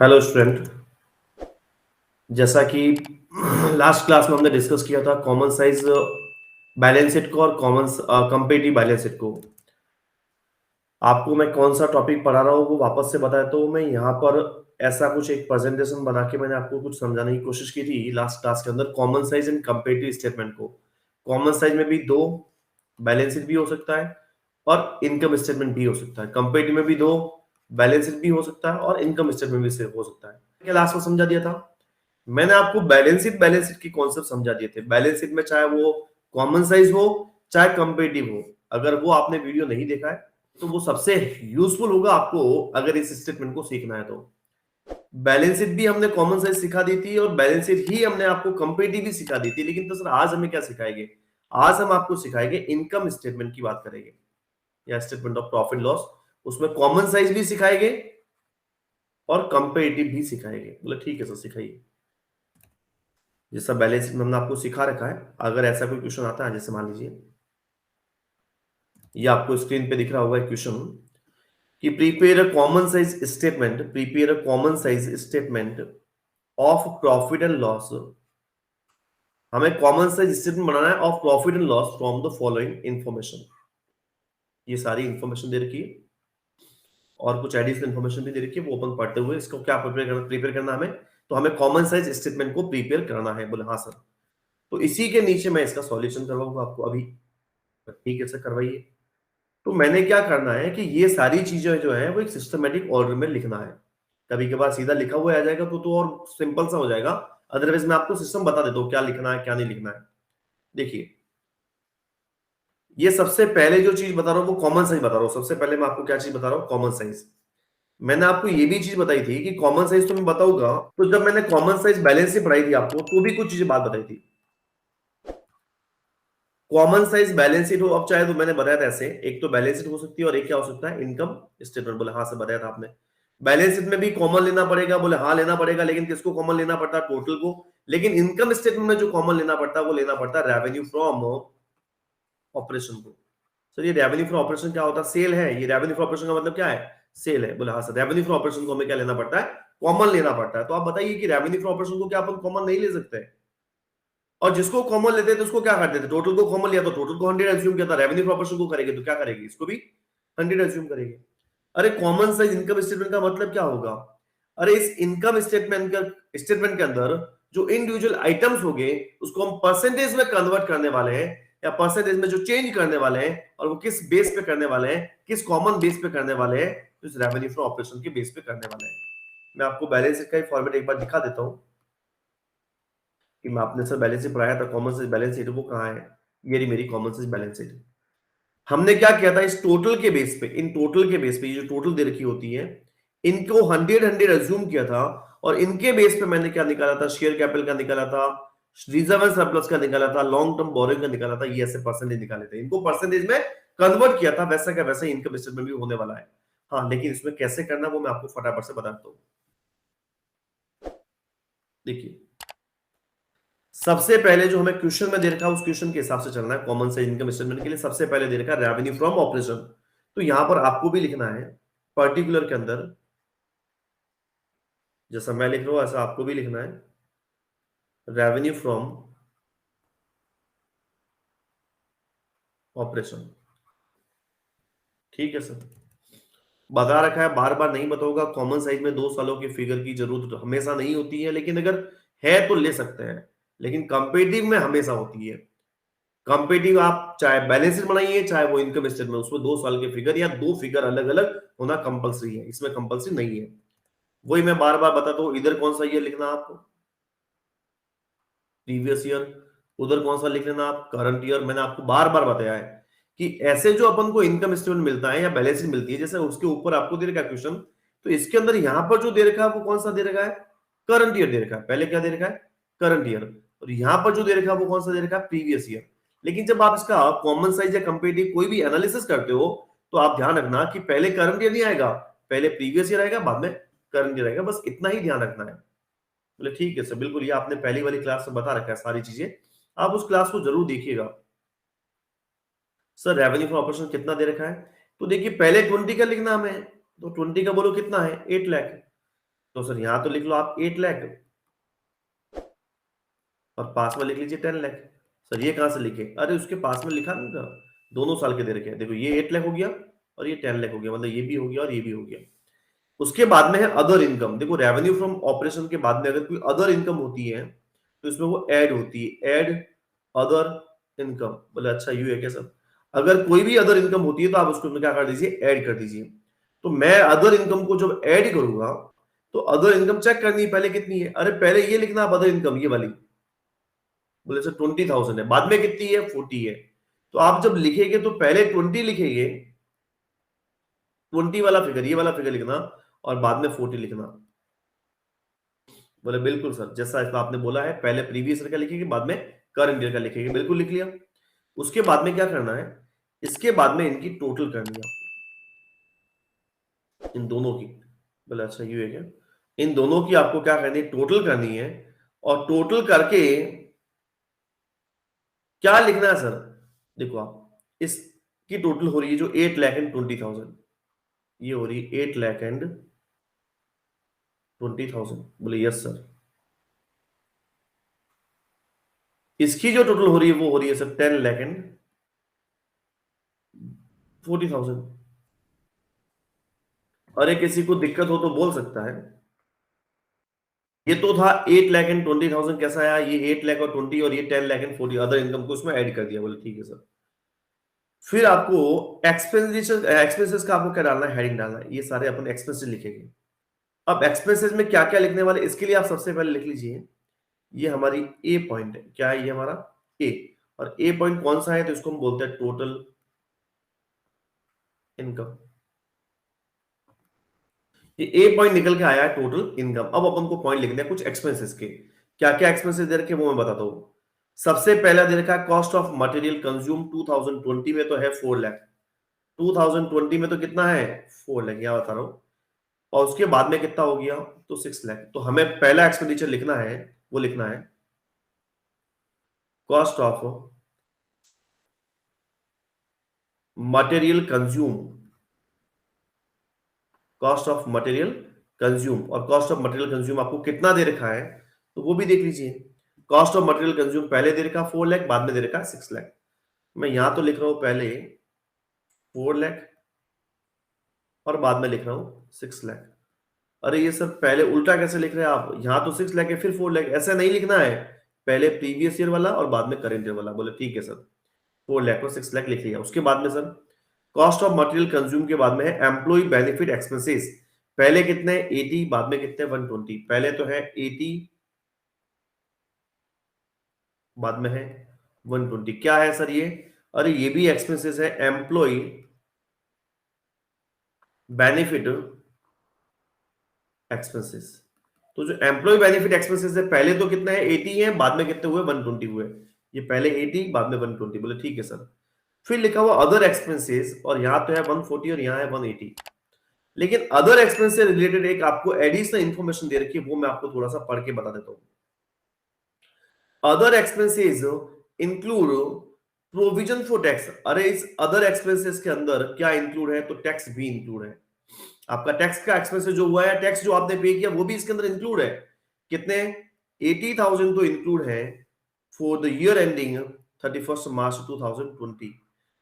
Hello student. जैसा कि last class में हमने डिस्कस किया था कॉमन साइज बैलेंस शीट को और कॉमन कंपेटिटिव बैलेंस शीट को। आपको मैं कौन सा टॉपिक पढ़ा रहा हूँ वो वापस से बताया। तो मैं यहाँ पर ऐसा कुछ एक प्रेजेंटेशन बना के मैंने आपको कुछ समझाने की कोशिश की थी लास्ट क्लास के अंदर, common size and competitive statement को। कॉमन साइज में भी दो बैलेंस शीट भी हो सकता है और इनकम स्टेटमेंट भी हो सकता है। कंपेटिटिव में भी दो बैलेंस शीट भी हो सकता है और इनकम स्टेटमेंट भी हो सकता है। क्या लास्ट में समझा दिया था मैंने आपको? बैलेंस शीट की कॉन्सेप्ट समझा दिए थे। बैलेंस शीट में चाहे वो कॉमन साइज हो चाहे कंपेटिटिव हो, अगर वो आपने वीडियो नहीं देखा है तो वो सबसे यूजफुल होगा आपको अगर इस स्टेटमेंट को सीखना है तो। बैलेंस शीट भी हमने कॉमन साइज सिखा दी थी और बैलेंस शीट ही हमने आपको कंपेटिटिव भी सिखा दी थी। लेकिन तो सर आज हमें क्या सिखाएंगे? आज हम आपको सिखाएंगे इनकम स्टेटमेंट की बात करेंगे या स्टेटमेंट ऑफ प्रॉफिट लॉस। उसमें कॉमन साइज भी सिखाएंगे और कंपेटिटिव भी सिखाएंगे। बोले ठीक है सर सिखाइए। जैसा बैलेंस शीट में हमने आपको सिखा रखा है, अगर ऐसा कोई क्वेश्चन आता है जैसे मान लीजिए ये आपको स्क्रीन पे दिख रहा होगा क्वेश्चन कि prepare a common size statement of profit and loss. हमें कॉमन साइज स्टेटमेंट बनाना है of profit and loss from the following information. ये सारी इंफॉर्मेशन दे रखी है और कुछ एडिशनल इंफॉर्मेशन भी दे रखी है, वो अपन पढ़ते हुए इसको क्या प्रिपेयर करना हमें। तो हमें कॉमन साइज स्टेटमेंट को प्रिपेयर करना है। बोले हाँ सर। तो इसी के नीचे मैं इसका सॉल्यूशन करवाऊंगा आपको अभी। ठीक है सर करवाइए। तो मैंने क्या करना है कि ये सारी चीजें जो है वो एक सिस्टमेटिक ऑर्डर में लिखना है। कभी कभार सीधा लिखा हुआ आ जाएगा तो और सिंपल सा हो जाएगा। अदरवाइज मैं आपको सिस्टम बता देता हूँ क्या लिखना है क्या नहीं लिखना है। देखिए ये सबसे पहले जो चीज बता रहा हूँ वो कॉमन साइज बता रहा हूँ। सबसे पहले मैं आपको क्या चीज बता रहा हूँ? Common size. मैंने आपको ये भी चीज बताई थी कि कॉमन साइज तो मैं बताऊंगा। तो जब मैंने कॉमन साइज बैलेंस से पढ़ाई थी आपको तो भी कुछ चीजें बात बताई थी। कॉमन साइज बैलेंस शीट हो, अब चाहे तो मैंने बताया था ऐसे, एक तो बैलेंस शीट हो सकती है और एक क्या हो सकता है? Income statement. बोले हाँ से बताया था आपने। बैलेंस शीट में भी कॉमन लेना पड़ेगा। बोले हाँ लेना पड़ेगा, लेकिन किसको कॉमन लेना पड़ता है? टोटल को। लेकिन इनकम स्टेटमेंट में जो कॉमन लेना पड़ता है वो लेना पड़ता है रेवेन्यू फ्रॉम ऑपरेशन को। सर ये रेवेन्यू फ्रॉम ऑपरेशन क्या होता है? सेल है। ये रेवेन्यू फ्रॉम ऑपरेशन का मतलब क्या है? सेल है। बोले हाँ सर रेवेन्यू फ्रॉम ऑपरेशन को हमें क्या लेना पड़ता है? कॉमन लेना पड़ता है। तो आप बताइए कि रेवेन्यू फ्रॉम ऑपरेशन को क्या अपन कॉमन नहीं ले सकते? और जिसको कॉमन लेते थे तो उसको क्या करते थे? टोटल को कॉमन लिया तो टोटल को 100 एज्यूम किया था। रेवेन्यू प्रोपोर्शन को करेंगे तो क्या करेगी? इसको भी 100 एज्यूम करेंगे। अरे कॉमन साइज इनकम स्टेटमेंट का मतलब क्या होगा? अरे इस इनकम स्टेटमेंट के अंदर जो इंडिविजुअल आइटम्स होंगे उसको हम परसेंटेज में कन्वर्ट करने वाले हैं या परसेंटेज में जो चेंज करने वाले हैं और वो किस बेस पे करने वाले हैं, किस कॉमन बेस पे करने वाले हैं? तो इस रेवेन्यू फ्रॉम ऑपरेशन के बेस पे करने वाले हैं। मैं आपको बैलेंस शीट का फॉर्मेट एक बार दिखा देता हूं कि मैं आपने सर बैलेंस शीट पढ़ाया था। कॉमन साइज बैलेंस शीट वो कहाँ है? ये रही मेरी कॉमन साइज बैलेंस शीट। हमने क्या किया था? इस टोटल के बेस पे, इन टोटल के बेस पे, ये जो टोटल दे रखी होती है इनको 100 एज्यूम किया था और इनके बेस पे मैंने क्या निकाला था? शेयर कैपिटल का निकाला था, रिजर्व एंड सरप्लस का निकाला था, लॉन्ग टर्म बोरिंग का निकाला था। ये ऐसे परसेंटेज निकाले थे, इनको परसेंटेज में कन्वर्ट किया था। वैसा क्या वैसा इनकम स्टेटमेंट भी होने वाला है। हाँ लेकिन इसमें कैसे करना वो मैं आपको फटाफट से बताता हूँ। देखिए सबसे पहले जो हमें क्वेश्चन में दे रखा है उस क्वेश्चन के हिसाब से चलना है। कॉमन साइज इनकम स्टेटमेंट के लिए सबसे पहले दे रखा है रेवेन्यू फ्रॉम ऑपरेशन। तो यहां पर आपको भी लिखना है पर्टिकुलर के अंदर, जैसा मैं लिख रहा हूं ऐसा आपको भी लिखना है रेवेन्यू फ्रॉम ऑपरेशन। ठीक है सर, बता रखा है, बार बार नहीं बताऊंगा। कॉमन साइज में 2 सालों की फिगर की जरूरत हमेशा नहीं होती है, लेकिन अगर है तो ले सकते हैं। लेकिन कंपेटिटिव में हमेशा होती है। कंपेटिटिव आप चाहे बैलेंस शीट बनाइए चाहे वो इनकम स्टेटमेंट, उसमें 2 साल के फिगर या 2 फिगर अलग अलग होना कंपलसरी है। इसमें कंपलसरी नहीं है। वही मैं बार बार बताता हूं, इधर कौन सा ईयर लिखना आपको? Previous year. उधर कौन सा लिख लेना आप? Current year. मैंने आपको बार बार बताया है कि ऐसे जो अपन को इनकम स्टेटमेंट मिलता है या बैलेंस शीट मिलती है, जैसे उसके ऊपर आपको दे रखा है क्वेश्चन, तो इसके अंदर यहां पर जो दे रखा है वो कौन सा दे रखा है? करंट ईयर दे रखा है। पहले क्या दे रखा है? Current year. और यहां पर जो दे रखा है वो कौन सा दे रखा है? Previous year. लेकिन जब आप इसका कॉमन साइज या कंपेटिटिव कोई भी एनालिसिस करते हो तो आप ध्यान रखना कि पहले करंट ईयर नहीं आएगा, पहले प्रीवियस ईयर आएगा, बाद में करंट ईयर आएगा। बस इतना ही ध्यान रखना है। बोले ठीक है सर, बिल्कुल ये आपने पहली वाली क्लास में बता रखा है सारी चीजें, आप उस क्लास को जरूर देखिएगा। सर रेवेन्यू फ्रॉम ऑपरेशन कितना दे रखा है? तो देखिए पहले 20 का लिखना हमें, तो 20 का बोलो कितना है? 8 लाख। तो सर यहां तो लिख लो आप 8 लाख और पास में लिख लीजिए 10 लाख। सर ये कहां से लिखे? अरे उसके पास में लिखा नहीं था, दोनों साल के दे रखे हैं। देखो ये 8 लाख हो गया और ये 10 लाख हो गया, मतलब ये भी हो गया और ये भी हो गया। उसके बाद में है अदर इनकम। देखो रेवेन्यू फ्रॉम ऑपरेशन के बाद में अगर कोई अदर इनकम होती है तो इसमें वो ऐड होती है, ऐड अदर इनकम। बोले अच्छा यू है क्या सर? अगर कोई भी अदर इनकम होती है तो आप उसको क्या कर दीजिए, ऐड कर दीजिए। तो मैं अदर इनकम को जब ऐड करूंगा तो अदर इनकम चेक करनी है पहले कितनी है। अरे पहले ये लिखना आप अदर इनकम, ये वाली। बोले सर 20,000 है, बाद में कितनी है? 40 है। तो आप जब लिखेंगे तो पहले 20 लिखेंगे, 20 वाला फिगर, ये वाला फिगर लिखना, और बाद में 40 लिखना। बोले बिल्कुल सर, जैसा आपने बोला है, पहले प्रीवियस ईयर का लिखेंगे, बाद में करंट ईयर का लिखेंगे। बिल्कुल लिख लिया। उसके बाद में क्या करना है, इसके बाद में इनकी टोटल करनी है, इन दोनों की। बोले अच्छा ये है क्या? इन दोनों की आपको क्या करनी है, टोटल करनी है। और टोटल करके क्या लिखना है सर? देखो आप, इसकी टोटल हो रही है जो 8,20,000, ये हो रही है 8,20,000। बोले यस सर। इसकी जो टोटल हो रही है वो हो रही है सर 10,40,000। अरे किसी को दिक्कत हो तो बोल सकता है। ये तो था 8,20,000, कैसा आया? ये 8,20,000 और ये 10,40,000 अदर इनकम को उसमें ऐड कर दिया। बोले ठीक है सर। फिर आपको एक्सपेंसेस, एक्सपेंसेस का आपको क्या डालना है, हेडिंग डालना है। ये सारे अपन एक्सपेंसेस लिखेंगे। अब एक्सपेंसेस में क्या क्या लिखने वाले, इसके लिए आप सबसे पहले लिख लीजिए, ये हमारी ए पॉइंट है। क्या है ये हमारा? ए। और ए पॉइंट कौन सा है? तो इसको हम बोलते हैं टोटल इनकम। ये ए पॉइंट निकल के आया है टोटल इनकम। अब अपन को पॉइंट लिखने हैं कुछ एक्सपेंसेस के। क्या क्या एक्सपेंसेस दे रखे वो मैं बताता हूं। सबसे पहला दे रखा है कॉस्ट ऑफ मटेरियल कंज्यूम। 2020 में तो है 4 लाख। 2020 में तो कितना है? 4 लाख, यहां बता रहा हूं। और उसके बाद में कितना हो गया? तो 6 लाख। तो हमें पहला एक्सपेंडिचर लिखना है, वो लिखना है cost of material consume. Cost of material consume, और कॉस्ट ऑफ मटेरियल कंज्यूम आपको कितना दे रखा है तो वो भी देख लीजिए। कॉस्ट ऑफ मटेरियल कंज्यूम पहले दे रखा 4 लाख, बाद में दे रखा 6 लाख। मैं यहां तो लिख रहा हूं पहले 4 लाख और बाद में लिख रहा हूं 6 लाख। अरे ये सब पहले उल्टा कैसे लिख रहे हैं आप? यहां तो 6 लाख है फिर 4 लाख, ऐसा नहीं लिखना है। पहले प्रीवियस ईयर वाला और बाद में करेंट ईयर वाला। बोले ठीक है सर। 4 लाख और 6 लाख लिख लिया। उसके बाद में sir cost of material consume के बाद में है एम्प्लॉय बेनिफिट एक्सपेंसेस। पहले कितने? 80, बाद में कितने? 120। पहले तो है 80, बाद में है 120। क्या है सर ये? अरे ये भी एक्सपेंसेस है, एम्प्लॉय बेनिफिट एक्सपेंसेस। तो जो एम्प्लॉय बेनिफिट एक्सपेंसेस है, पहले तो कितना है? 80 है, बाद में कितने हुए? 120 हुए। ये पहले 80, बाद में 120। बोले ठीक है सर। फिर लिखा हुआ अदर एक्सपेंसेस, और यहां तो है 140 और यहां है 180। लेकिन अदर एक्सपेंस से रिलेटेड एक आपको एडिशनल इंफॉर्मेशन दे रखी है, वो मैं आपको थोड़ा सा पढ़ के बता देता हूं। Other expenses include provision for tax. अरे इस अदर एक्सपेंसेस के अंदर क्या इंक्लूड है? तो टैक्स भी इंक्लूड है। आपका टैक्स का एक्सपेंसेस जो हुआ है, टैक्स जो आपने पे किया, वो भी इसके अंदर इंक्लूड है। कितने? 80,000 तो इंक्लूड है फॉर द ईयर एंडिंग 31 मार्च 2020।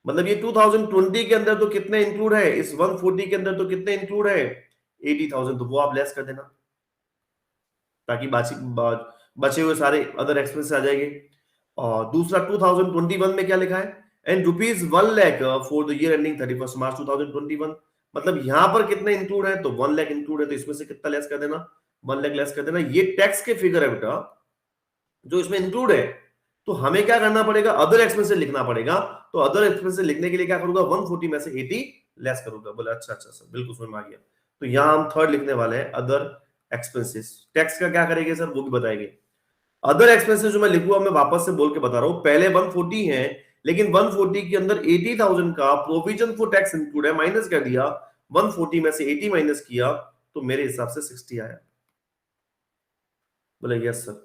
मतलब ये 2020 के अंदर तो कितने इंक्लूड है, इस 140 के अंदर तो कितने इंक्लूड है? 80,000। तो वो आप लेस कर देना, ताकि बचे हुए सारे अदर एक्सपेंस आ जाएंगे। और दूसरा 2021 में क्या लिखा है? And rupees 1 lakh for the year ending 31 मार्च 2021। मतलब यहां पर कितने इंक्लूड है? तो 1 लाख इंक्लूड है, तो इसमें से कितना लेस कर देना? 1 लाख लेस कर देना। ये टैक्स के फिगर है बेटा, जो इसमें इंक्लूड है। तो हमें क्या करना पड़ेगा? अदर एक्सपेंसेस लिखना पड़ेगा। तो अदर एक्सपेंसेस लिखने के लिए क्या करूंगा? 140 में से 80 लेस करूंगा। बोले अच्छा अच्छा सर, बिल्कुल समझ में आ गया। तो यहां हम थर्ड लिखने वाले हैं अदर एक्सपेंसेस। टैक्स का क्या करेंगे सर, वो भी बताएंगे। अदर एक्सपेंसेस जो मैं लिखूंगा, मैं वापस से बोल के बता रहा हूं, पहले 140 है, लेकिन 140 के अंदर 80,000 का प्रोविजन फॉर टैक्स इंक्लूड है, माइनस कर दिया। 140 में से 80 माइनस किया तो मेरे हिसाब से 60 आया। बोले यस सर।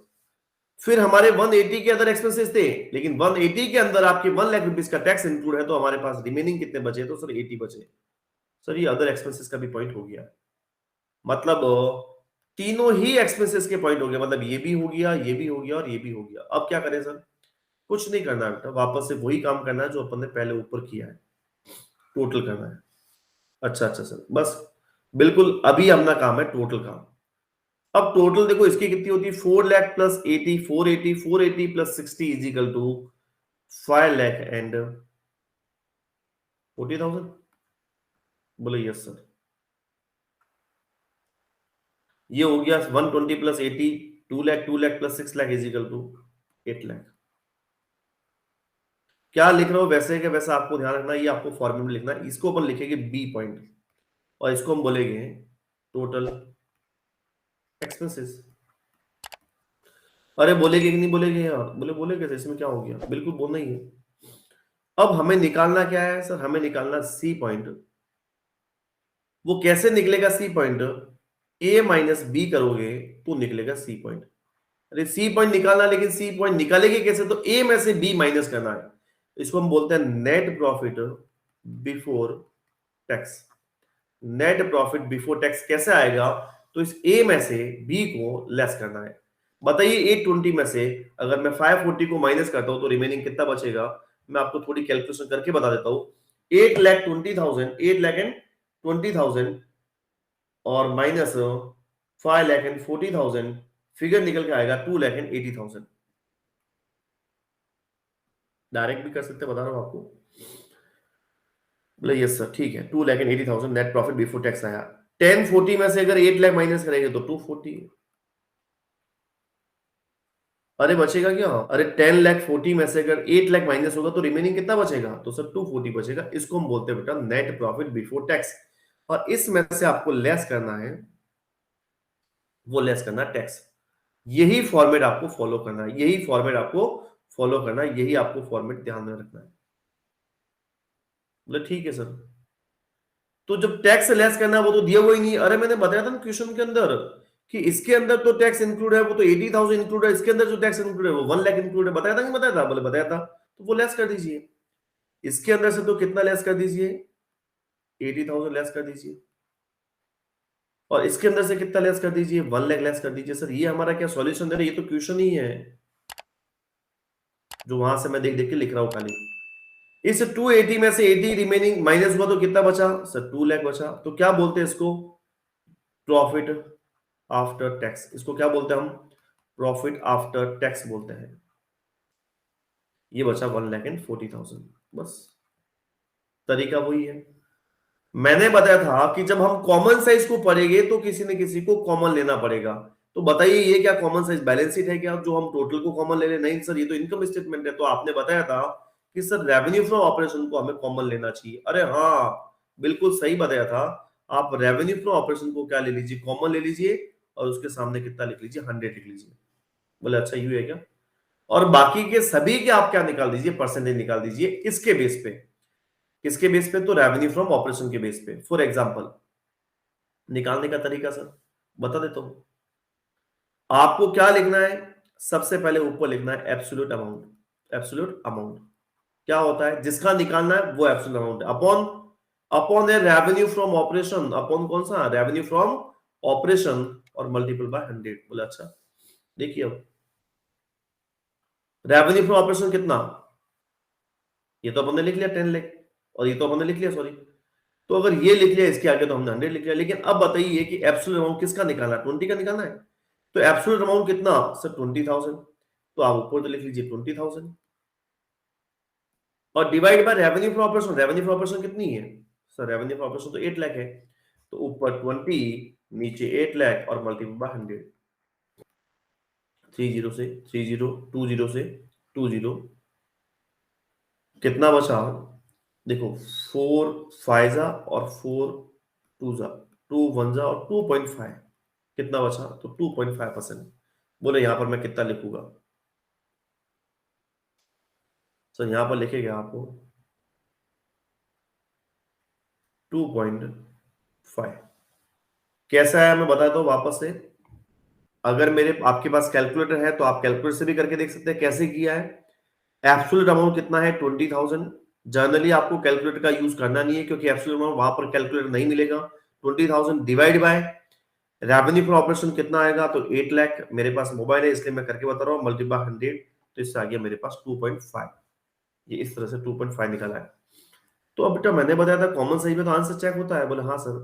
फिर हमारे 180 के अदर एक्सपेंसेस थे, लेकिन 180 के अंदर आपके 1 लाख रुपीज का टैक्स इंक्लूड है, तो हमारे पास रिमेनिंग कितने बचे? तो सर 80 बचे। सर ये अदर एक्सपेंसेस का भी पॉइंट हो गया। मतलब तीनों ही एक्सपेंसेस के पॉइंट हो गए, मतलब ये भी हो गया, ये भी हो गया और ये भी हो गया। अब क्या करें सर? कुछ नहीं करना है बेटा, वापस से वही काम करना है जो अपन ने पहले ऊपर किया है, टोटल करना है। अच्छा अच्छा सर, बस बिल्कुल अभी अपना काम है टोटल काम। अब टोटल देखो इसकी कितनी होती है, 4 lakh plus 80, 480 plus 60 is equal to 5 lakh and 40,000। बोले यस सर। ये हो गया 120 plus 80, 2 lakh plus 6 lakh is equal to 8 lakh. क्या लिख रहा हूं वैसे के वैसा आपको ध्यान रखना, ये आपको फॉर्मूला में लिखना है। इसको अपन लिखेंगे बी पॉइंट और इसको हम बोलेंगे टोटल एक्सपेंसेस। अरे बोलेगे कि नहीं बोलेगे यार? बोले बोलेगे तो इसमें क्या हो गया, बिल्कुल बोलना ही है। अब हमें निकालना क्या है सर? हमें निकालना सी पॉइंट। वो कैसे निकलेगा सी पॉइंट? ए माइनस बी करोगे तो निकलेगा सी पॉइंट। अरे सी पॉइंट निकालना, लेकिन सी पॉइंट निकालेंगे कैसे? तो ए में से बी माइनस करना है। इसको हम बोलते हैं net profit before tax. Net profit before tax कैसे आएगा? तो इस ए में से बी को लेस करना है। बताइए 820 में से अगर मैं 540 को माइनस करता हूं तो रिमेनिंग कितना बचेगा? मैं आपको थोड़ी कैलकुलेशन करके बता देता हूं। 8,20,000, 8,20,000 और माइनस 5,40,000, फिगर निकल के आएगा 2,80,000। डायरेक्ट भी कर सकते हैं, बता रहा हूं आपको। बोले यस सर, ठीक है। 2,80,000 नेट प्रॉफिट बिफोर टैक्स आया। 1040 में से अगर 8 लाख माइनस करेंगे तो 240। अरे बचेगा क्या? अरे 10,40,000 में से अगर 8 लाख माइनस होगा तो रिमेनिंग कितना बचेगा? तो सर 240 बचेगा। इसको हम बोलते हैं बेटा नेट प्रॉफिट बिफोर टैक्स। और इसमें से आपको लेस करना है, वो लेस करना टैक्स। यही फॉर्मेट आपको फॉलो करना है, यही फॉर्मेट आपको फॉलो करना है, यही आपको फॉर्मेट ध्यान में रखना है। बोले ठीक है सर। तो जब टैक्स लेस करना है वो तो दिया हुआ ही नहीं। अरे मैंने बताया था ना क्वेश्चन के अंदर कि इसके अंदर तो टैक्स इंक्लूड है, वो तो 80,000 इंक्लूड है। इसके अंदर जो टैक्स इंक्लूड है वो 1 लाख इंक्लूड है। बताया था नहीं बताया था? बोले बताया था। तो वो लेस कर दीजिए। इसके अंदर से तो कितना लेस कर दीजिए? 80,000 लेस कर दीजिए। और इसके अंदर से कितना लेस कर दीजिए? 1 लाख लेस कर दीजिए। सर ये हमारा क्या सॉल्यूशन दे रहा है? ये तो क्वेश्चन ही है जो वहां से मैं देख देख के लिख रहा हूं खाली। इस 280 में से 80 रिमेनिंग माइनस हुआ तो कितना बचा सर? 2 लाख बचा। तो क्या बोलते हैं इसको? Profit after tax. इसको क्या बोलते हैं हम? प्रॉफिट आफ्टर टैक्स बोलते हैं। ये बचा 1,40,000। बस तरीका वही है। मैंने बताया था कि जब हम कॉमन साइज को पढ़ेंगे तो किसी न किसी को कॉमन लेना पड़ेगा। तो बताइए ये क्या कॉमन साइज बैलेंस शीट है क्या जो हम टोटल को कॉमन ले रहे? नहीं सर, ये तो इनकम स्टेटमेंट है। तो आपने बताया था कि सर रेवेन्यू फ्रॉम ऑपरेशन को हमें कॉमन लेना चाहिए। अरे हाँ, बिल्कुल सही बताया था। आप रेवेन्यू फ्रॉम ऑपरेशन को क्या ले लीजिए? कॉमन ले लीजिए और उसके सामने कितना लिख लीजिए? 100 लिख लीजिए। बोले अच्छा यू है क्या? और बाकी के सभी के आप क्या निकाल दीजिए? परसेंटेज निकाल दीजिए। इसके बेस पे, किसके बेस पे? तो रेवेन्यू फ्रॉम ऑपरेशन के बेस पे। फॉर एग्जांपल निकालने का तरीका सर बता देता हूं। आपको क्या लिखना है? सबसे पहले ऊपर लिखना है एब्सोल्यूट अमाउंट। एब्सोल्यूट अमाउंट क्या होता है? जिसका निकालना है वो एब्सोल्यूट अमाउंट है। अपॉन, अपॉन है रेवेन्यू फ्रॉम ऑपरेशन। अपॉन कौन सा? रेवेन्यू फ्रॉम ऑपरेशन और मल्टीपल बाय 100। बोला अच्छा। देखिए अब रेवेन्यू फ्रॉम ऑपरेशन कितना? ये तो अपन ने लिख लिया 10 लाख, और ये तो अपन ने लिख लिया, सॉरी। तो अगर ये लिख लिया इसके आगे तो हमने 100 लिख लिया। लेकिन अब बताइए कि एब्सोल्यूट अमाउंट किसका निकालना है? 20 का निकालना है। तो एब्सोल्यूट अमाउंट कितना सर? 20,000। तो आप ऊपर तो लिख लीजिए 20,000 और divide by revenue from operation. Revenue from operation कितनी है सर? रेवेन्यू फ्रॉम ऑपरेशन तो 8 लाख है। तो ऊपर 20, नीचे 8 लाख और मल्टीपल बाय 100। 30 से 30, 20 से 20, कितना बचा? देखो 4 फाइजा और 4 टूजा, 2 वनजा और 2.5, कितना बचा? तो 2.5%। बोले यहां पर मैं कितना लिखूंगा सर? यहां पर लिखेगा आपको 2.5। कैसा है मैं बताता हूं वापस से। अगर मेरे आपके पास कैलकुलेटर है तो आप कैलकुलेटर से भी करके देख सकते हैं कैसे किया है। एब्सोल्यूट अमाउंट कितना है? 20,000। जनरली आपको कैलकुलेटर का यूज करना नहीं है क्योंकि एब्सोल्यूट अमाउंट वहां पर कैलकुलेटर नहीं मिलेगा। 20,000 divide by revenue for operation कितना आएगा, तो 8 लाख। मेरे पास मोबाइल है इसलिए मैं करके बता रहा हूँ, मल्टीप्लाई 100, तो इससे आ गया मेरे पास 2.5। ये इस तरह से 2.5 निकला है। तो अब बेटा मैंने बताया था कॉमन साइज में तो आंसर चेक होता है, बोले हाँ सर।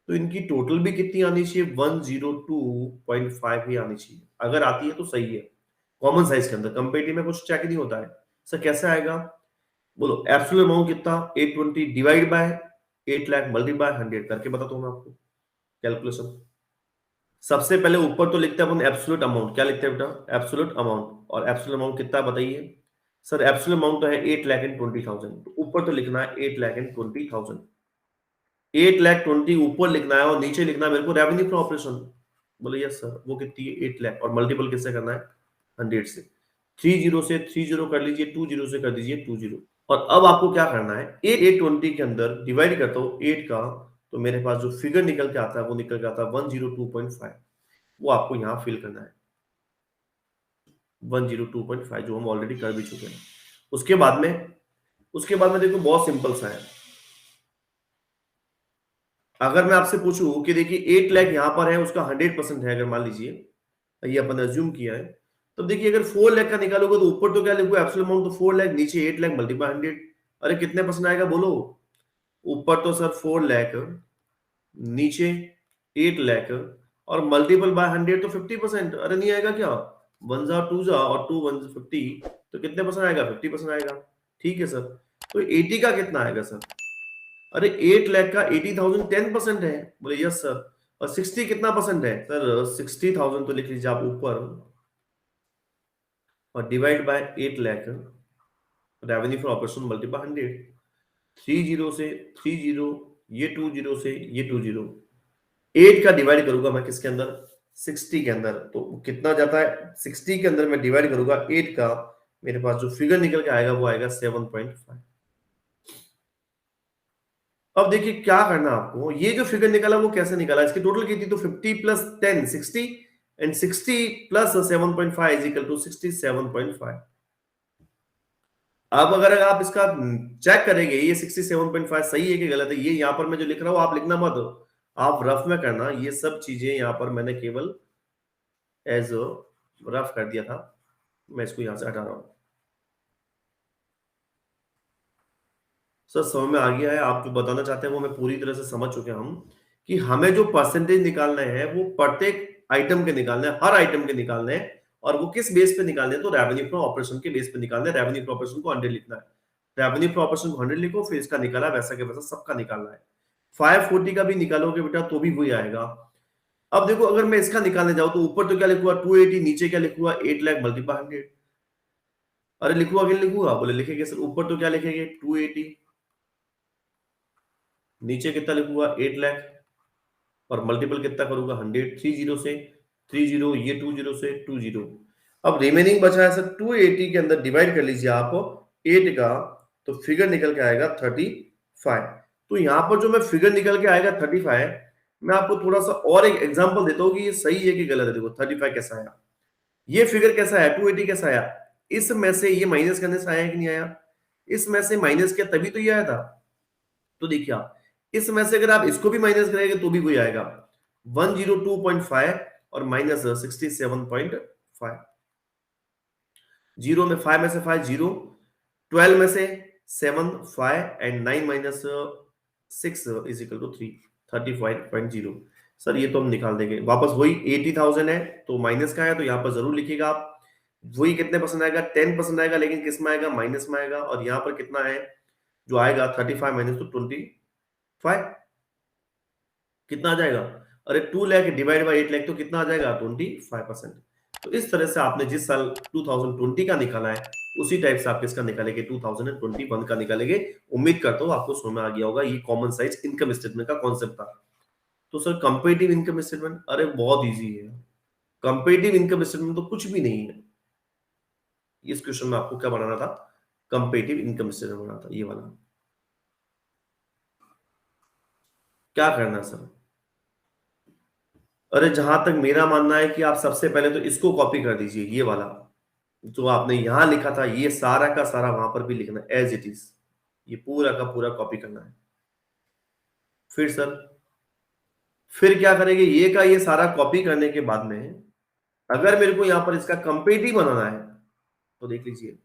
तो इनकी टोटल भी कितनी आनी चाहिए, 102.5 ही आनी चाहिए। अगर आती है तो सही है। कॉमन साइज के अंदर कंपेरेटिव में कुछ चेक नहीं होता है। सर कैसे आएगा, बोलो एब्सोल्यूट अमाउंट कितना, 820 डिवाइड बाय 8 लाख मल्टीप्लाई 100 करके बताता हूँ मैं आपको कैलकुलेशन। सबसे पहले ऊपर तो लिखते हैं अपन एब्सोल्यूट अमाउंट, क्या लिखते हैं बेटा, एब्सोल्यूट अमाउंट। और एब्सोल्यूट अमाउंट कितना बताइए सर, एब्सोल्यूट अमाउंट तो है 8,20,000, तो ऊपर तो लिखना है 8,20,000। 8,20,000 ऊपर लिखना है और नीचे लिखना है मेरे को रेवेन्यू फ्रॉम ऑपरेशन। बोले यस सर, वो कितनी है 8 लाख, और मल्टीपल किससे करना है, 100 से। 30 से 30 कर लीजिए, 20 से कर दीजिए 20। और अब आपको क्या करना है, 8,20 के अंदर डिवाइड करता हूँ 8 का, तो मेरे पास जो फिगर निकल के आता है वो निकल के आता है 102.5। वो आपको यहाँ फिल करना है 102.5, जो हम ऑलरेडी कर भी चुके हैं। उसके बाद में देखो बहुत सिंपल सा है। अगर मैं आपसे पूछूं कि देखिए 8 लाख यहाँ पर है, उसका 100% है, अगर मान लीजिए ये अपन अज्यूम किया है, तो देखिए अगर 4 लाख का निकालोगे तो ऊपर तो क्या लिखो एब्सोल्यूट अमाउंट तो 4 लाख, नीचे 8 लाख मल्टीप्लाई 100। अरे कितने परसेंट आएगा बोलो, ऊपर तो सर 4 लाख, नीचे 8 लाख, और मल्टीपल बाय 100 तो 50%। अरे नहीं आएगा क्या, वन जा टू जा और टू वन 50, तो कितने परसेंट आएगा, 50% आएगा। ठीक है सर, तो 80 का कितना आएगा सर, अरे 8 लाख का 80,000 10% है, बोले यस सर। और 60 कितना परसेंट है सर, 60,000 तो लिख लीजिए आप ऊपर, और divide by 8 lakh, revenue for operation multiply 100। 30 से 30, ये 20 से ये 20, 8 का डिवाइड करूंगा मैं किसके अंदर, 60 के अंदर, तो कितना जाता है 60 के अंदर मैं डिवाइड करूंगा 8 का, मेरे पास जो फिगर निकल के आएगा वो आएगा 7.5। अब देखिए क्या करना आपको, ये जो फिगर निकाला वो कैसे निकाला, इसकी टोटल कितनी, तो 50 plus 10 60, and 60 plus 7.5 is equal to 67.5। अब अगर आप इसका चेक करेंगे ये 67.5 सही है कि गलत है, ये यहां पर मैं जो लिख रहा हूं आप लिखना मत, आप रफ में करना, ये सब चीजें यहां पर मैंने केवल एज रफ कर दिया था। मैं इसको यहां से हटा रहा हूं। सर समझ में आ गया है, आप जो बताना चाहते हैं वो मैं पूरी तरह से समझ चुके हैं हम, कि हमें जो परसेंटेज निकालना है वो प्रत्येक आइटम के निकालना है, हर आइटम के निकालने हैं। और वो किस बेस पे निकालने हैं, तो रेवेन्यू फ्रॉम ऑपरेशन के बेस पे निकालना है। रेवेन्यू फ्रॉम ऑपरेशन को 100 लिखना है, रेवेन्यू फ्रॉम ऑपरेशन को 100 लिखो, फिर इसका निकाला वैसा के वैसा सबका निकालना है। 540 का भी निकालोगे बेटा तो भी वही आएगा। अब देखो अगर मैं इसका निकालने जाऊं तो ऊपर तो क्या लिखूंगा 280, नीचे क्या लिखूंगा 8 लाख मल्टीप्लाई 100। अरे लिखूंगा कि नहीं लिखूंगा, बोले लिखेंगे सर, ऊपर तो क्या लिखेंगे 280, नीचे कितना लिखूंगा 8 लाख, और मल्टीपल कितना करूंगा 100, 30 से 30, ये 20 से 20। अब रिमेनिंग बचा है सर 280 के अंदर डिवाइड कर लीजिए आप 8 का, तो फिगर निकल के आएगा 35। तो यहां पर जो मैं फिगर निकल के आएगा 35, मैं आपको थोड़ा सा और एक एग्जांपल देता हूं कि ये सही है कि गलत है। देखो 35 कैसा आया, ये फिगर कैसा आया, 280 कैसा आया, इसमें से ये माइनस करने से आया कि नहीं आया, इसमें से माइनस किया तभी तो ये आया था। तो देखिए आप इसमें से अगर आप इसको भी माइनस करेंगे तो भी वही आएगा 102.5 और माइनस 67.5। जीरो में 5 में से 5 जीरो, 12 में से 7 5, and 9 minus 6 is equal to 3, 35.0। Sir ये तो हम निकाल देंगे वापस, वही 80,000 है तो माइनस का है, तो यहाँ पर जरूर लिखिएगा आप। वही कितने परसेंट आएगा, 10% आएगा, लेकिन किस में आएगा, माइनस में आएगा। और यहाँ पर कितना है जो आएगा 35 माइनस तो 25, कितना आ जाएगा, अरे 2 लाख डिवाइड बाई 8 लाख तो कितना आ जाएगा 25%। तो इस तरह से आपने जिस साल 2020 का निकाला है उसी टाइप से आप किसका निकालेंगे 2021 का निकालेंगे। उम्मीद करता हूँ आपको समझ में आ गया होगा, ये कॉमन साइज इनकम स्टेटमेंट का कॉन्सेप्ट था। तो सर कंपेरेटिव इनकम स्टेटमेंट, अरे बहुत इजी है। कंपेरेटिव इनकम स्टेटमेंट तो कुछ भी नहीं है। इस क्वेश्चन में आपको क्या बनाना था, कंपेरेटिव इनकम स्टेटमेंट बनाना था, ये वाला। क्या करना है सर, अरे जहां तक मेरा मानना है कि आप सबसे पहले तो इसको कॉपी कर दीजिए, ये वाला जो आपने यहां लिखा था ये सारा का सारा वहां पर भी लिखना है एज इट इज, ये पूरा का पूरा कॉपी करना है। फिर सर फिर क्या करेंगे, ये का ये सारा कॉपी करने के बाद में अगर मेरे को यहां पर इसका कंपेरेटिव बनाना है तो देख लीजिए,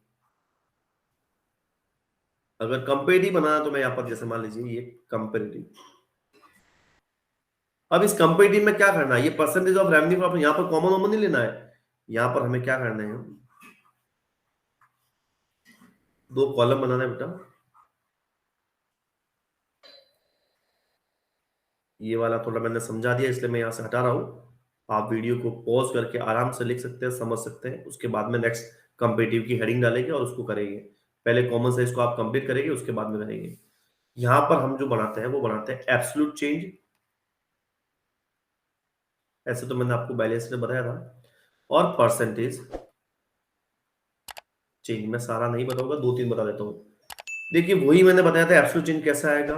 अगर कंपेरेटिव बनाना तो मैं यहां पर जैसे मान लीजिए ये कंपेरेटिव, अब इस कंपेरेटिव में क्या करना है, ये परसेंटेज ऑफ रेवेन्यू को यहां पर कॉमन कॉमन नहीं लेना है, यहां पर हमें क्या करना है, दो कॉलम बनाना है बेटा, ये वाला थोड़ा मैंने समझा दिया इसलिए मैं यहां से हटा रहा हूं, आप वीडियो को पॉज करके आराम से लिख सकते हैं, समझ सकते हैं, उसके बाद में नेक्स्ट कंपेरेटिव की हेडिंग डालेंगे और उसको करेंगे, पहले कॉमन साइज को आप कंप्लीट करेंगे उसके बाद में करेंगे। यहां पर हम जो बनाते हैं वो बनाते हैं एब्सोल्यूट चेंज, ऐसे तो मैंने आपको बैलेंस में बताया था, और परसेंटेज चेंज, मैं सारा नहीं बताऊंगा, दो तीन बता देता हूं। देखिए वही मैंने बताया था एब्सोल्यूट चेंज कैसा आएगा,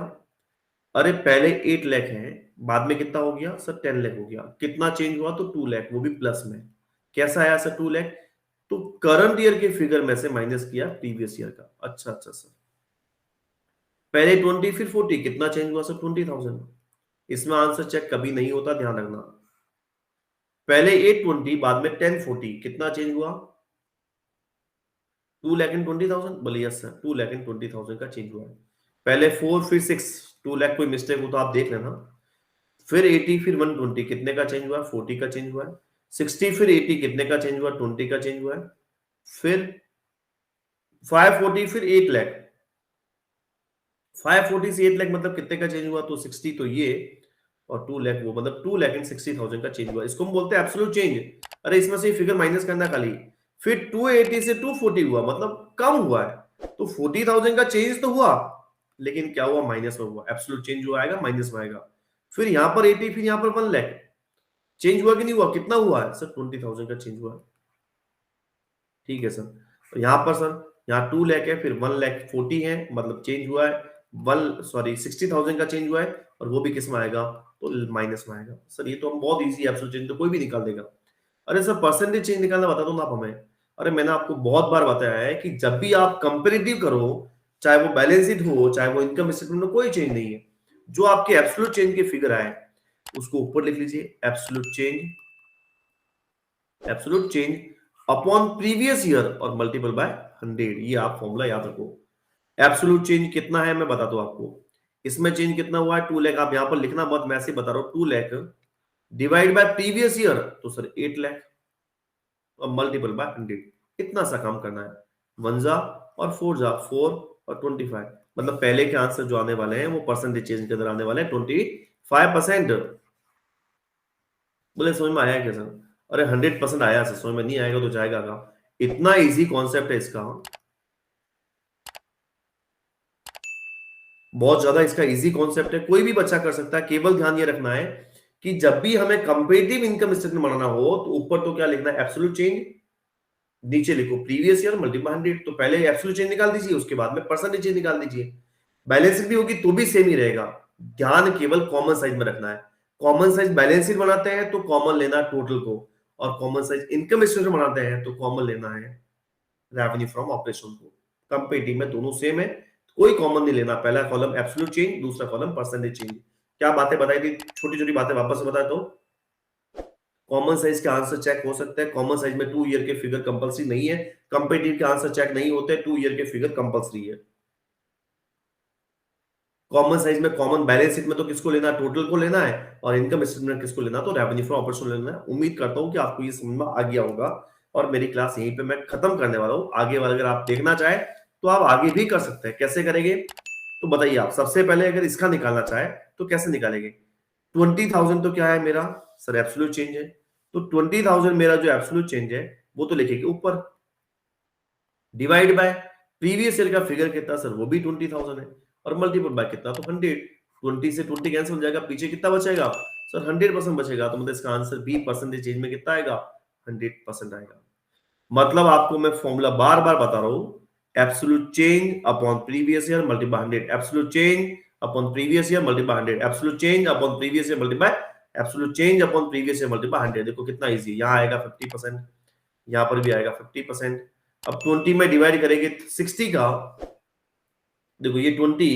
अरे पहले 8 लाख है, बाद में कितना हो गया सर 10 लाख हो गया, कितना चेंज हुआ तो 2 लाख, वो भी प्लस में, कैसा आया सर 2 लाख, तो करंट ईयर के फिगर में से माइनस किया प्रीवियस ईयर का, अच्छा अच्छा सर, पहले 20 फिर 40, कितना चेंज हुआ सर 20,000, इसमें आंसर चेक कभी नहीं होता, ध्यान रखना, पहले 820 बाद में 1040, कितना चेंज हुआ 2,20,000, बोले यस सर 2,20,000 का चेंज हुआ है, पहले 4 फिर 6, 2 लाख कोई मिस्टेक हो तो आप देख लेना, फिर 80 फिर 120, कितने का चेंज हुआ है 40 का चेंज हुआ है, 60 फिर 80 कितने का चेंज हुआ 20 का चेंज हुआ है, फिर 540 फिर 8 लाख, 540 से 8 लाख मतलब कितने का चेंज हुआ तो 60 तो ये, और 2 लाख वो मतलब 2,60,000 का चेंज हुआ, इसको हम बोलते हैं एब्सोल्यूट चेंज, अरे इसमें से फिगर माइनस करना खाली, फिर 280 से 240 हुआ मतलब कम हुआ है, तो 40,000 का चेंज तो हुआ लेकिन क्या हुआ माइनस में हुआ, एब्सोल्यूट चेंज जो आएगा माइनस में आएगा, फिर यहां पर 80 फिर यहां पर 1 लाख, चेंज हुआ कि नहीं हुआ, कितना हुआ है सर 20,000 का चेंज हुआ है, ठीक है सर, तो यहाँ पर सर यहाँ 2 लाख है फिर 1,40,000 है मतलब चेंज हुआ है, 60,000 का चेंज हुआ है, और वो भी किस में आएगा तो माइनस में आएगा, सर ये तो हम बहुत इजी एब्सोल्यूट चेंज तो कोई भी निकाल देगा, अरे सर परसेंटेज चेंज निकालना बता दो ना आप हमें, अरे मैंने आपको बहुत बार बताया है कि जब भी आप कंपेरेटिव करो, चाहे वो बैलेंस शीट हो चाहे वो इनकम स्टेटमेंट में, कोई चेंज नहीं है, जो आपके एब्सोल्यूट चेंज के फिगर आए उसको ऊपर लिख लीजिए, absolute change upon previous year और मल्टीपल बाय 100, ये आप फॉर्मूला याद रखो, एब्सोल्यूट चेंज कितना है मैं बता दूं आपको, इसमें चेंज कितना हुआ है 2 लाख, आप यहां पर लिखना मत, मैं ऐसे बता रहा हूं 2 lakh divide by previous year तो सर 8 लाख और मल्टीपल बाय 100, इतना सा काम करना है, 1 जा और 4 जा 4 और 25, मतलब पहले के आंसर जो आने वाले हैं वो परसेंटेज चेंज के अंदर आने वाले हैं 25%, बोले समझ में आया क्या सर, अरे 100% आया सर, समझ में नहीं आएगा तो जाएगा का, इतना इजी कॉन्सेप्ट है इसका, बहुत ज्यादा इसका इजी कॉन्सेप्ट है, कोई भी बच्चा कर सकता है, केवल ध्यान ये रखना है कि जब भी हमें कंपेरेटिव इनकम स्टेटमेंट बनाना हो तो ऊपर तो क्या लिखना है एब्सोल्यूट चेंज, नीचे लिखो प्रीवियस ईयर मल्टीप्लाई 100, तो पहले एब्सोल्यूट चेंज निकाल दीजिए उसके बाद में परसेंटेज चेंज निकाल दीजिए, बैलेंस शीट भी होगी तो भी सेम ही रहेगा, ध्यान केवल कॉमन साइज में रखना है, कॉमन साइज बैलेंस शीट बनाते हैं तो कॉमन लेना है टोटल को, और कॉमन साइज इनकम स्टेटमेंट बनाते हैं तो कॉमन लेना है रेवेन्यू फ्रॉम ऑपरेशन को, कंपेरेटिव में दोनों सेम है, कोई कॉमन नहीं लेना, पहला कॉलम एब्सोल्यूट चेंज दूसरा कॉलम परसेंटेज चेंज, क्या बातें बताई थी, छोटी छोटी बातें वापस से बताता हूं, कॉमन साइज के आंसर चेक हो सकते हैं, कॉमन साइज में 2 ईयर के फिगर कंपलसरी नहीं है, कंपेरेटिव के आंसर चेक नहीं होते, 2 ईयर के फिगर कंपलसरी है, कॉमन साइज में कॉमन बैलेंस शीट में तो किसको लेना है टोटल को लेना है, और इनकम स्टेटमेंट किसको लेना तो रेवेन्यू फ्रॉम ऑपरेशन लेना है, उम्मीद करता हूं कि आपको ये समझ में आ गया होगा, और मेरी क्लास यहीं पे मैं खत्म करने वाला हूं, आगे वाला अगर आप देखना चाहे तो आप आगे भी कर सकते हैं, कैसे करेंगे तो बताइए आप, सबसे पहले अगर इसका निकालना चाहे तो कैसे निकालेंगे, 20,000 तो क्या है मेरा सर एब्सोल्यूट चेंज है, तो 20,000 मेरा जो एब्सोल्यूट चेंज है वो तो लिखेंगे ऊपर, डिवाइड बाय प्रीवियस ईयर का फिगर कितना सर वो भी 20,000 है, और मल्टीपल बाय कितना तो 100, 20 से 20 कैंसिल हो जाएगा, पीछे कितना बचेगा सर 100% बचेगा, तो मतलब इसका आंसर बी परसेंटेज चेंज में कितना आएगा 100% आएगा, मतलब आपको मैं फॉर्मूला बार बार बता रहा हूं, absolute change upon previous year multiply 100, absolute change upon previous year multiply 100, absolute change upon previous year multiply absolute change upon previous year multiply 100, देखो कितना इजी, यहां आएगा 50%, यहां पर भी आएगा 50%, अब 20 में डिवाइड करेंगे 60 का, देखो ये 20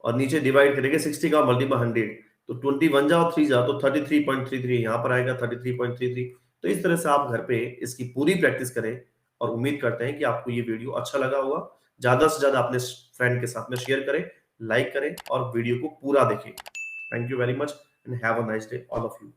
और नीचे डिवाइड करेंगे 60 का मल्टीप्लाई 100, तो 21 जाओ 3 जाओ तो 33.33 यहाँ पर आएगा 33.33। तो इस तरह से आप घर पे इसकी पूरी प्रैक्टिस करें और उम्मीद करते हैं कि आपको ये वीडियो अच्छा लगा होगा। ज्यादा से ज्यादा अपने फ्रेंड के साथ में शेयर करें, लाइक करें और वीडियो को पूरा देखें। Thank you very much and have a nice day all of you.